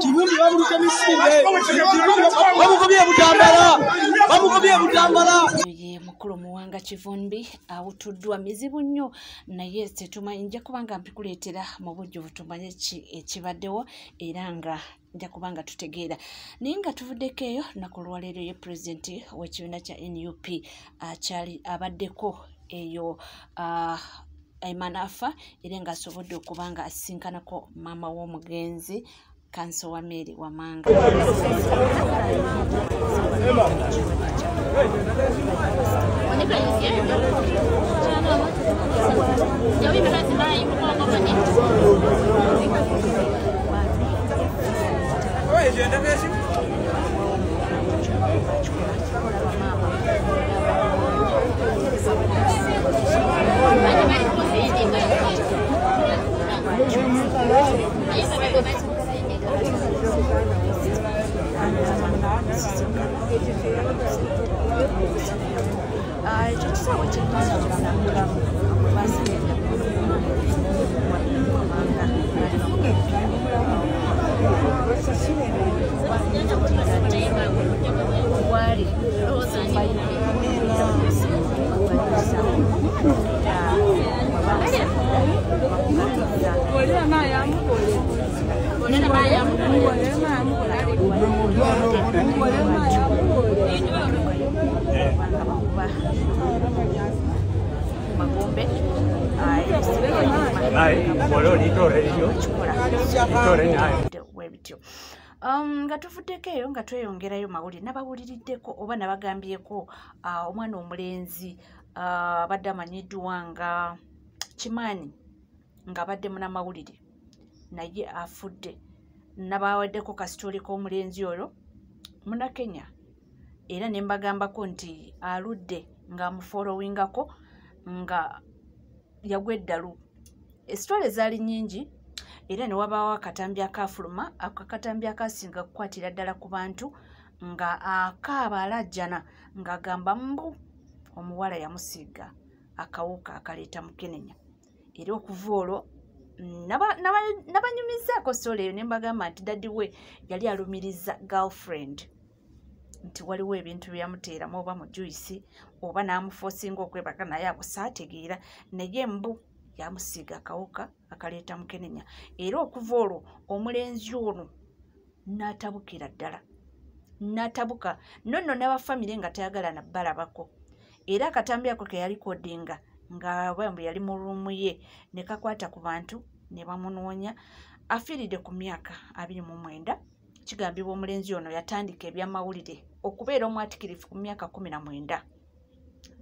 Kivumbi baburuka misinde. Bamugobye butambala. Ye mukulu muwanga Kivumbi awutuddwa mizibu nnyo naye tetumanyi nja kubanga mpikuleetera mu bujjuvu tumanye ekibaddewo era nga nja kubanga tutegeera naye nga tuvuddeko eyo nakulwaleero ye pulezidenti w'ekibiina kya NUP akyali abaddeko eyo Emanafa era nga asobodde okubanga asinkanako maama w'omugenzi Kanso wa Mary Wamanga. Nga tuvuddeko eyo nga tweyongerayo mawulire nabawuliriddeko oba nabagambyeko omwana omulenzi abadde amanyiddwa nga Kimani nga abadde munamawulire naye afudde nabawaddeko kasitoli k'omulenzi oyo Munakenya era ne mbagambako nti aludde ng'amufollowingako nga yagwa eddalu. Esitole zaali nnyingi era ne wabaawo akatambi akafuluma akatambi akasinga kukwatira ddala ku bantu nga akaaba alajjana ng'agamba mbu omuwala yamusiiga akawuka akaleeta mukenenya era okuva olwo nabanyumizaako sitole eyo ne mbagamba nti daddi we yali alumiriza girlfriend nti waliwo ebintu byamuteeramu oba mu juice oba n'amufoosinga okwebaka naye abusaategeera naye mbu yamusiiga akawuka akaleeta mukenenya era okuva olwo omulenzi ono n'atabukira ddala n'atabuka nonno n'abafamire nga tayagala na balabako era akatambi ako ke yalikodinga nga bambu yali mu ruumu ye ne kakwata ku bantu ne bamunoonya afiiridde ku myaka 29 kigambibwa omulenzi ono yatandika ebyamawulire okubeera omwatikirifu ku myaka 19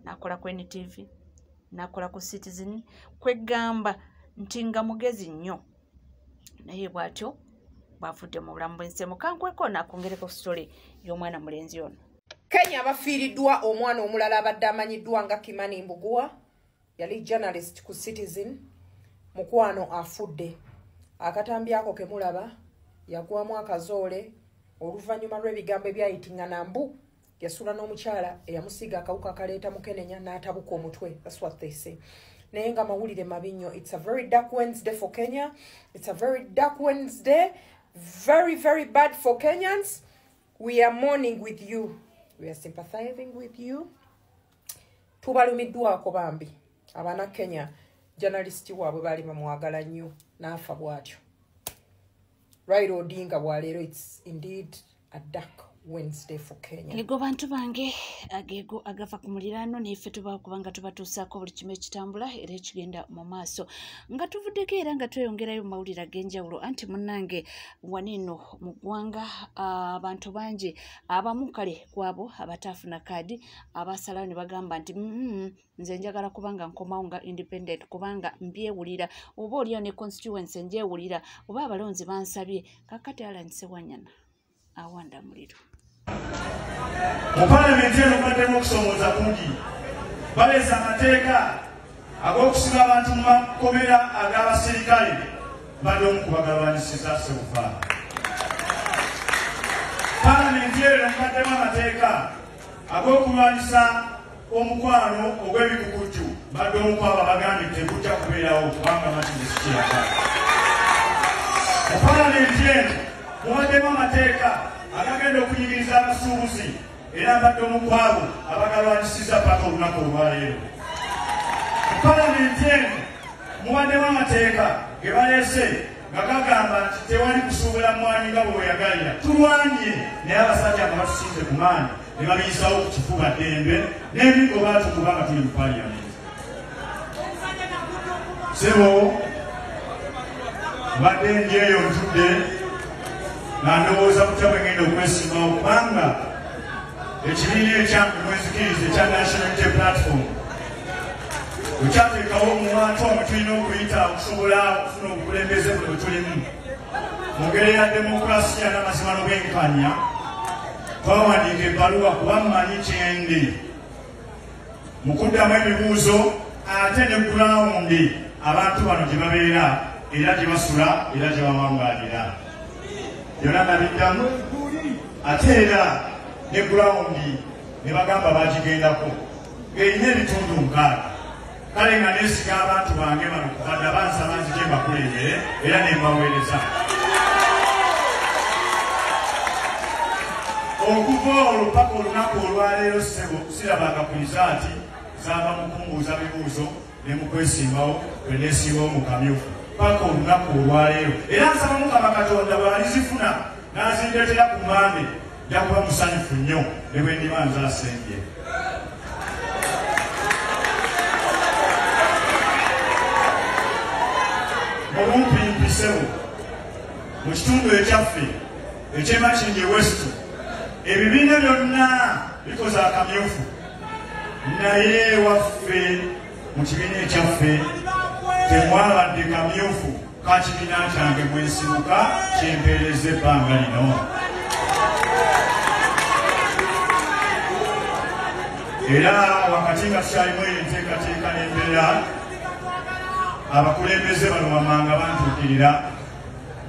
n'akola ku NTV n'akola ku Citizen kwegamba nti nga mugezi nnyo naye bw'atyo bw'avudde mu bulamu bw'ensi mukankweko nakwongereko sitole y'omwana mulenzi ono. Kenya bafiiriddwa omwana omulala abadde amanyiddwa nga Kimani Mbuguwa yali journalist ku Citizen mukwano afudde akatambi ako kemulaba yagwamu akazoole oluvannyuma lw'ebigambo ebyayitingana mbu yasula n'omukyala eyamusiiga akawuka akaleeta mukenenya n'atabuka omutwe. That's what they say. Naye nga mawulire mabi nnyo. It's a very dark Wednesday for Kenya. It's a very dark Wednesday. Very, very bad for Kenyans. We are mourning with you. We are sympathizing with you. Tubalumiddwako bambi. Abana Kenya journalist waabwe bali bamwagala nnyo n'afa bw'atyo. Raila Odinga bw'aleero it's indeed a dark Wednesday for Kenya. Ego bantu bange agego agava ku muliraano niffe kubanga tubatuusaako buli kimu ekitambula era ekigenda mu maaso nga tuvuddeko era nga tweyongerayo mu mawulire ag'enjawulo anti munnange wanino mu ggwanga abantu bangi abamu kale kwabo abataafuna kaadi abasalawo ne bagamba nti nze njagala kubanga nkomawo nga independent kubanga mbyewulira oba oliyo ne constituency ngyewulira oba abalonzi bansabye kakati Alliance Wanyana awanda muliro. Mu Parliament eno baddemu okusomooza kungi baleeza amateeka ag'okusiba abantu mu makomera ag'abasirikale badde omu ku bagalwanyisiza Ssebufa. Parliament eno baddemu amateeka ag'okulwanyisa omukwano ogw'ebikukutu badde omu ku abo abagambye tekujja kubeerawo kubanga matinesi kiraka. Parliament eno muwaddemu amateeka agagenda okunyigiriza abasuubuzi era mbadde omukwabo abagalwanyisiza paka olunaku olwaleero. Parliament eno muwaddemu amateeka ge baleese nga gagamba nti tewali kusuubula mwanyi nga bwe weyagalira. Tulwanye naye abasajja nga batusinze ku maanyi ne babiyisawo ku kifuba ddembe n'ebigo baatukuba nga tuli mu Parliament. Sebo mbadde ndyeyo ntudde nga ndowooza kutya bwe ngenda okwesimbawo kubanga ekibiina ekyange mwezikiriza ekya National Unity Platform ekyateekawo omuwaatu omwe tulina okuyita okusobola okufuna obukulembeze buno bwe tulimu mu ngeri ya demokulasiya n'amazima n'obwenkanya. Twawandiika ebbaluwa kuba mmanyi kyendi mu kuddamu ebibuuzo ate ne gurawundi abantu bano gye babeera era gye basula era gye bawangaalira byonna nabiddamu ate era ne gurawundi ne bagamba bagigendako ng'erina ebitundu 6. Kale nga neesiga abantu bange bano kubadde bansaba nzije mbakulembere era ne mbaweereza. Okuva olupaka olunaku olwaleero sirabanga ku risaati zava mu kumbuuza bibuuzo ne mu kwesimbawo bwe neesimbawo mu kamyufu paka olunaku olwaleero. Era nsaba Mukama Katonda bw'alizifuna n'azindeetera ku mambe nja kuba musanyufu nnyo ne bwe ndiba nzaasembye. Obumpimpisewo mu kitundu ekyaffe eky'Emakindye West ebibiina byonna bikoze akamyufu naye waffe mu kibiina ekyaffe temwabadde kamyufu ka kibiina kyange mwesibuka kyempeereza ebbanga lino. Era wakati nga tukyalimu enteekateeka n'embeera abakulembeze bano bamanga bantuukirira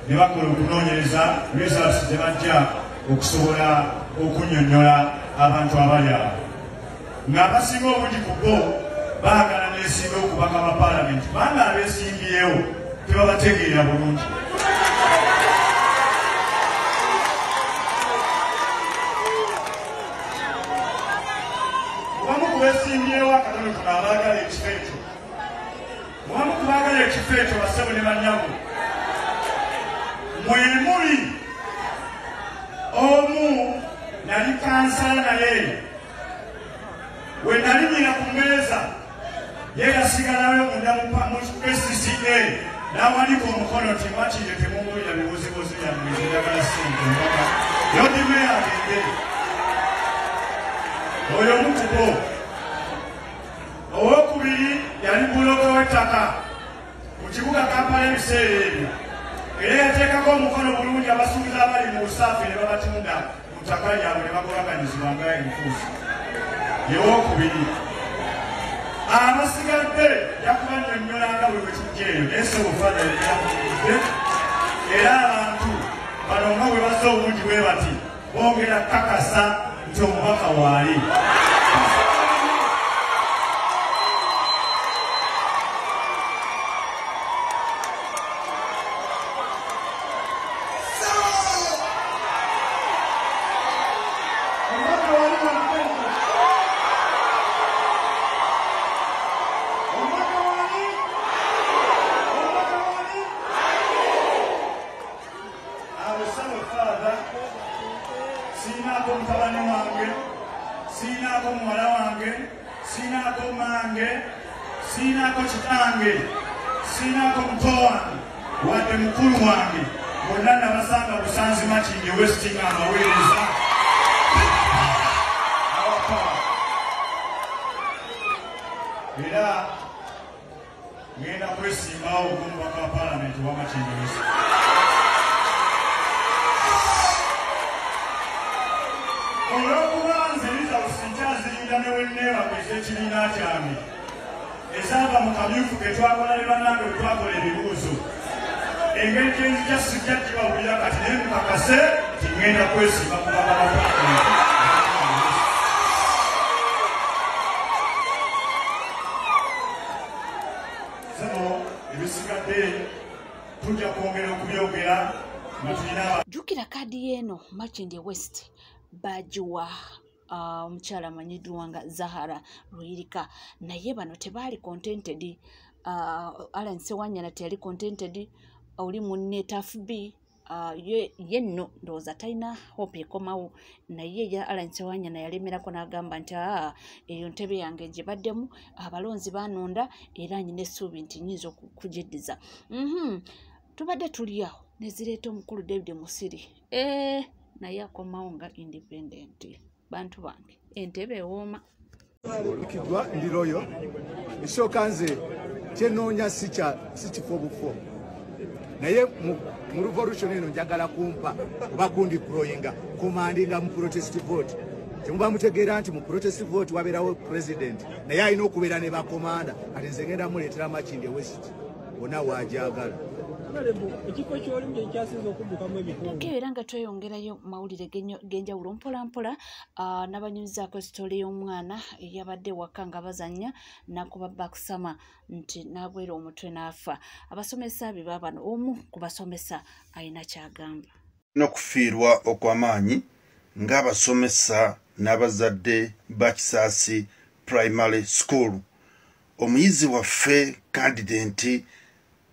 ne bakola okunoonyereza results ze bajja okusobola okunnyonnyola abantu abali awo ng'abasinga obungi ku bo baagala neesimba okubaka ba Parliament kubanga abeesimbyewo tebabategeera bulungi. Wamu ku beesimbyewo akatono kuno abaagala ekifo ekyo wamu ku baagala ekifo ekyo basebo ne bannyago mwemuli omu nali kansala naye we nalinyira ku mmeeza ye yasigalayo munda mu SCCA n'awanika omukono ti Makindye temubuulira bibuzibuzi byammwe njagala ssente mbaka yodime agende oyo omukubo. Owokubiri yali buloka w'ettaka mu kibuga Kampala ebiseera ebyo era yateekako omukono bulungi abasuubuzi abali mu busaafi ne babatunda mu ttaka lyabwe ne bagobaganyizibwa nga enfuusi. Yewokubiri abasigadde yakuba nnyonnyola nga bwe bwe tujja eyo naye se bufaada yakuudde era abantu bano nga bwe bazza obungi bwe bati bongera kakasa nti omubaka waali. Sinaako mutabani wange, sinaako muwala wange, sinaako mange, sinaako kitange, sinaako muto wange, wadde mukulu wange, bonna nabasanga Busanzi Makindye West nga abaweereza. Era ngenda kwesimbawo ogw'omubaka wa Parliament wa Makindye West. Olw'okuba nze Elizabeth nkyazirinda ne wenneebakweza ekibiina kyange ezaava mu kamyufu ke twakola ne bannange bwe twakola ebibuuzo engeri gyenzija sijja gibawulira kati naye mukakase nti ŋŋenda kwesimba ku baba ba Parliament. Sebo ebisigadde tujja kwongera okubyogera nga tulina jukira kadi yeno Machinde West bajiwa omukyala amanyiddwa nga Zahara Luyirika naye bano tebaali contented. Alan Sewanyana teyali contented. Oli munne Tafubi ye nno ndowooza talina hope ekomawo naye ya Alan Sewanyana yalemerako n'agamba nti eyo ntebe yange gye baddemu abalonzi banonda era nyina essuubi nti nnyinza okugiddiza. Tubadde tuli awo ne zireeta omukulu David Musiri naye akomawo nga independent. Bantu bange entebe ewooma. Olukidwa ndi royo ekisooka nze kyenoonya si kifo bufo naye mu revolution eno njagala kumpa oba kundi kuroyinga kumandinga mu protest vote. Temuba mutegeera nti mu protest vote wabeerawo president naye alina okubeera ne bakomanda ati nze ngenda muleetera Machinde West wonna waajagala. Era nga tweyongerayo mawulire genjawulo mpola mpola n'abanyumizaako esitole y'omwana eyabadde waka nga bazannya nakuba bakusama nti n'abwera omutwe n'afa. Abasomesa be baabano omu ku basomesa alina kyagamba. N'okufiirwa okw'amaanyi ng'abasomesa n'abazadde ba Kisaasi Primary School. Omuyizi waffe candidate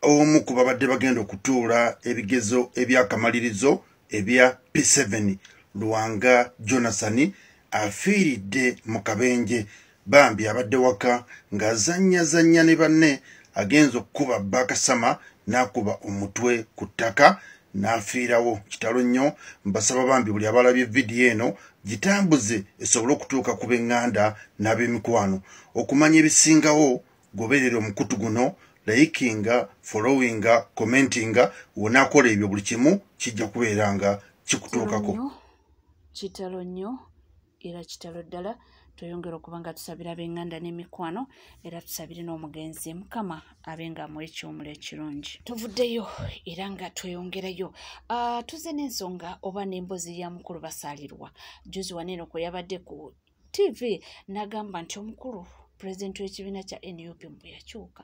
omu ku babadde bagenda okutuula ebigezo ebyakamalirizo ebya P7 Luwanga Jonathan afiiridde mu kabenje. Bambi abadde waka ng'azannya ne banne agenza okukuba bakasama n'akuba omutwe ku ttaka n'afiirawo. Kitalo nnyo. Mbasaba bambi buli abalabye vidiyo eno gitambuze esobole okutuuka ku b'eŋŋanda n'ab'emikwano okumanya ebisingawo. Goberera omukutu guno, likinga, followinga, commentinga, wona akola ebyo buli kimu kijja kubeeranga kikutuukako. Kitalo nnyo era kitalo ddala. Tweyongera okuba nga tusabira ab'eŋŋanda n'emikwano era tusabire n'omugenzi Mukama abenga amuwa ekyomula ekirungi. Tuvuddeyo era nga tweyongerayo. Tuze n'ensonga oba n'emboozi ya mukulu basaalirwa. Juzi waneeno kwe yabadde ku TV n'agamba nti omukulu pulezidenti w'ekibiina kya NUP mbwe yakyuka.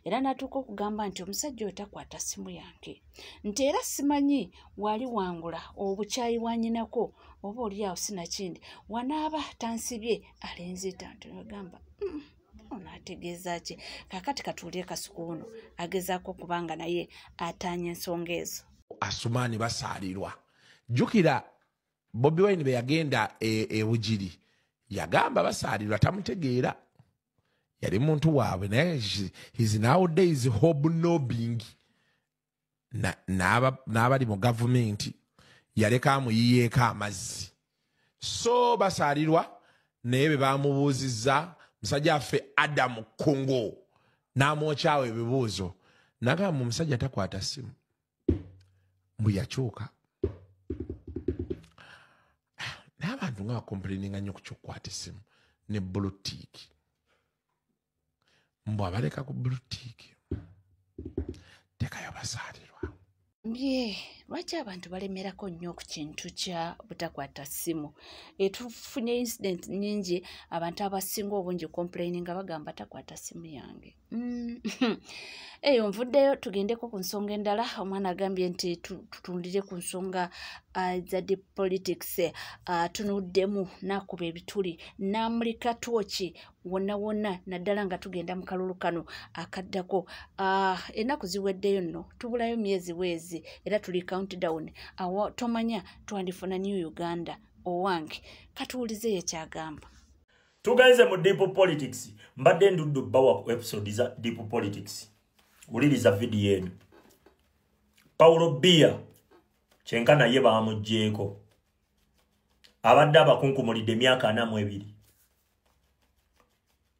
Era n'atuuka okugamba nti omusajja oyo takwata ssimu yange nti era simanyi wali wangula obukyayi bwa nnyinako oba oli awo sinakindi wanaaba tansibye alenze tantu agamba ono ategeeza ki. Kaakati katuulire Kasuku ono agezaako okubanga naye ataanya ensonga ezo. Asumaani basaalirwa. Jjukira Bobi Wine be yagenda Bugiri yagamba basaalirwa tamutegeera. Yali muntu waabwe naye he's nowadays hobnobbing n'abali mu gavumenti yaleka amuyiyeeko amazzi. So basaalirwa naye be bamubuuzizza musajja affe Adam Kongo n'amwokyawo ebibuuzo n'agamba omusajja takwata ssimu mbu yakyuka. N'abantu nga bakomplaininga nnyo ku ky'okukwata essimu ne bulutiiki. Mbu abaleka ku bulutiiki tekayo basaalirwa. Lwaki abantu balemerako nnyo ku kintu kya butakwata ssimu? Tufunye incident nnyingi abantu abasinga obungi complaining bagamba takwata ssimu yange. Eyo nvuddeyo tugendeko ku nsonga endala. Omwana agambye nti tutundire ku nsonga za politics. Tunuddemu n'akuba ebituli n'amulika twoki wonna naddala nga tugenda mu kalulu kano akaddako. Ennaku ziweddeyo nno tubulayo myezi bwezi era tuli countdown. Awo tomanya twandifuna New Uganda owange katuulizeyo ekyagamba. Tugenze mu deep politics. Mbadde nduddu bawa ku episode za deep politics. Uliriza video eno. Paulo Bia kyenkana ye bamugjeeko. Abadde abakunkumulidde emyaka 42.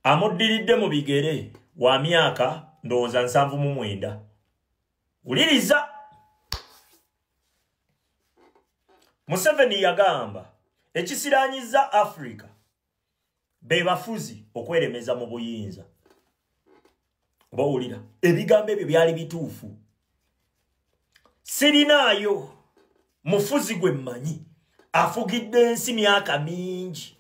Amuddiridde mu bigere wa myaka ndowooza 79. Uliriza. Museveni yagamba ekisiraanyiza Africa be bafuzi okweremeza mu buyinza. Bawulira ebigambo ebyo byali bituufu. Sirinaayo mufuzi gwe mmanyi afugidde ensi myaka mingi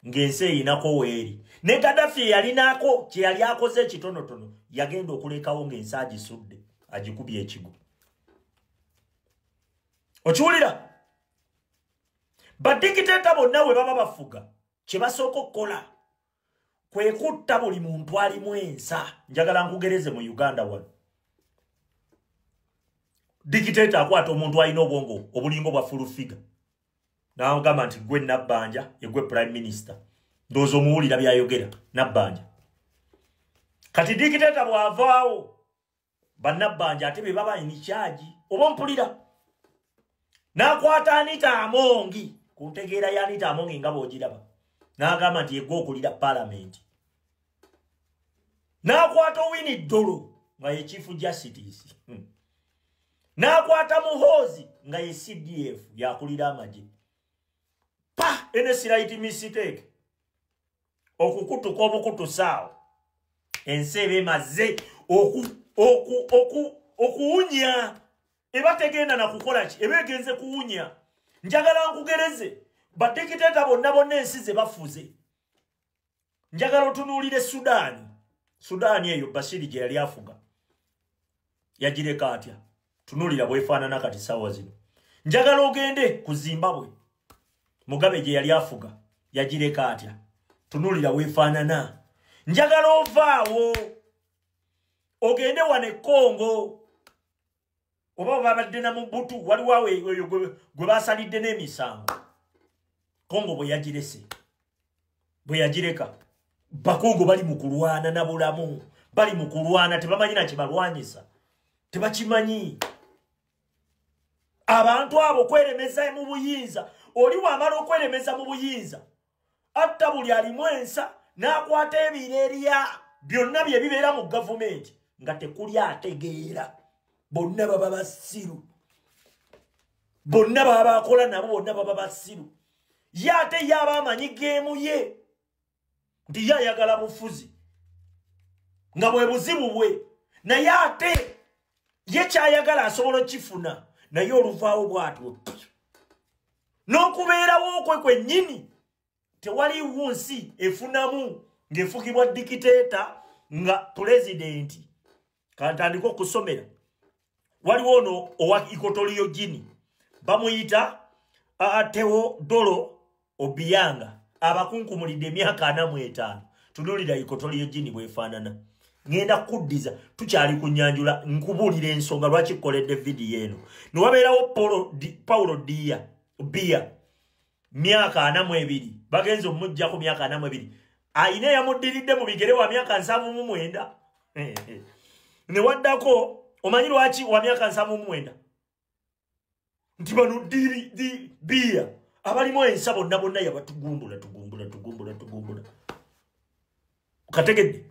ng'ensi eyinako weeri. Ne Gaddafi yalinaako kye yali akoze ekitonotono yagenda okulekawo ng'ensi agisudde. agikubye ekigo. Okiwulira? Badikiteta bonna bwe baba bafuga kye basooka okukola kwe kutta buli muntu alimu ensa. Njagala nkugereze mu Uganda wano. Dikiteta akwata omuntu alina obwongo obulingo bwa full figure. N'agamba nti gwe Nabbanja yegwe prime minister. Ndowooza omuwulira byayogera Nabbanja. Kati dikiteta bw'avaawo bannabbanja ate be baba in charge oba mpulira. N'akwata Anita Amongi ku ntegeera ya Anita Amongi nga bw'ogiraba. N'agamba nti yegwe okulira parliament. N'akwata Winnie Dolo nga ye chief justice. N'akwata Muhoozi nga ye CDF yakulira amagye. Pa ene slight mistake okukutuka obukutusaawo ensi eba emaze okuwunya eba tegenda na kukola ki eba egenze kuwunya. Njagala nkugereze badikiteta bonna ensi ze bafuze. Njagala otunuulire Sudaani eyo Bashiri gye yali afuga yagireka atya. Tunuulira bwefaanana kati ssaawa zino. Njagala ogende ku Zimbabwe Mugabe gye yali afuga yagireka atya. Tunuulira weefaanana. Njagala ovaawo ogende wane Kongo oba babadde na Mobutu waliwo awo eyo gwe basalidde n'emisango. Kongo bwe yagireka Bakongo bali mu kulwana na bulamu, bali mu kulwana tebamanyi na kibalwanyisa, tebakimanyi. Abantu abo kweremeza mu buyinza, oli wamala okweremeza mu buyinza atta buli alimu ensa n'akwata ebireerya byonna bye bibeera mu gavumenti nga tekuli ategeera. Bonna baba basiru, bonna baba bakola nabo bonna baba basiru. Ye ate yaba amanyi geemu ye nti yayagala bufuzi nga bwe buzibu bwe, naye ate ye kyayagala asobola okifuna, naye oluvaawo bw'atyo n'okubeerawo kwe kwennyini tewaliwo nsi efunamu ng'efugibwa dikiteeta nga pulezidenti. Kantandika okusomera waliwo ono owa Equatorial Guinea bamuyita Teodoro Obianga abakunkumulidde emyaka 45. Tunuulira Equatorial Guinea bwefaanana. Ngenda kuddiza tukyali kunyanjula nkubuulira ensonga lwaki kukoledde vidiyo eno. Ne wabeerawo Paulo Biya myaka 42 bagenze omujjako myaka 42 ayina yamuddiridde mu bigere wa myaka 79. Ne waddako omanyi lwaki wa myaka 79? Nti bano Biya abalimu ensa bonna yabatugumbula. Kategedde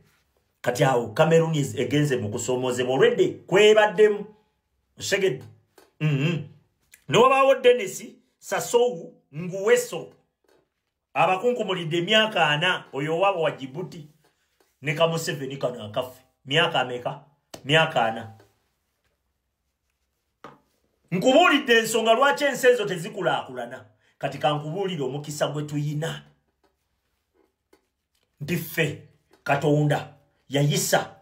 kati awo Cameroon egenze mu kusoomozebwa already kwebaddemu segedde. Ne wabaawo Dennis Sassou Nguesso abakunkumulidde emyaka 4 oyo wabo wa Djibouti ne Museveni kano akafe myaka ameka? Myaka 4. Nkubuulidde ensonga lwaki ensi ezo tezikulaakulana. Kati kankubuulire omukisa gwe tuyina nti ffe Katonda yayisa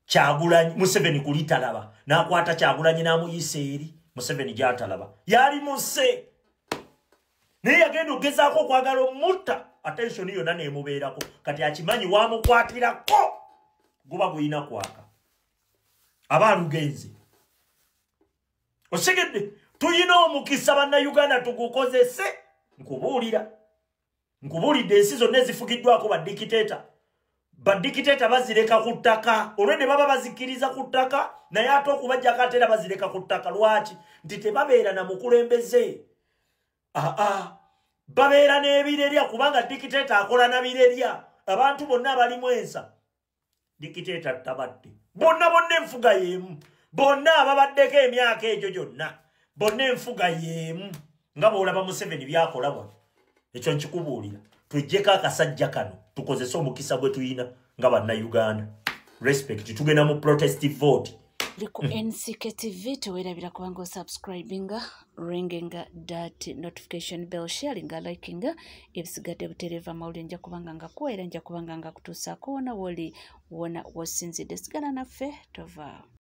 Kyagulanyi Museveni kulitalaba n'akwata Kyagulanyi n'amuyisa eri Museveni gy'atalaba yali muse naye yagenda ogezaako okwagala omutta attention yonna neemubeerako kati akimanyi wamukwatirako guba guyina kwaka aba alugenze. Osegedde tuyina omukisa bannayuganda tugukozese. Nkubuulidde ensi zonna ezifugiddwako badikiteeta bazireka ku ttaka olwedde baba bazikiriza ku ttaka naye ate okubajjako ate era bazireka ku ttaka. Lwaki? Nti tebabeera na mukulembeze. Babeera n'ebirerya kubanga dikiteeta akola na birerya. Abantu bonna abalimu ensa dikiteeta tabadde bonna enfuga y'emu, bonna ababaddeko emyaka egyo gyonna bonna enfuga y'emu nga bw'olaba Museveni byakola bwa. Ekyo nkikubuulira tujjeko akasajja kano tukozese omukisa gwe tuyina nga bannayuganda. Respect tugenda mu protestive vote. Liku NCK TV tewerabira kubanga osubscribinga ringinga that notification bell sharinga likinga ebisigadde butereva mawulire nja kubanga nga kuwera nja kubanga nga kutuusaako wona woli wona wasinzidde sigala naffe tova.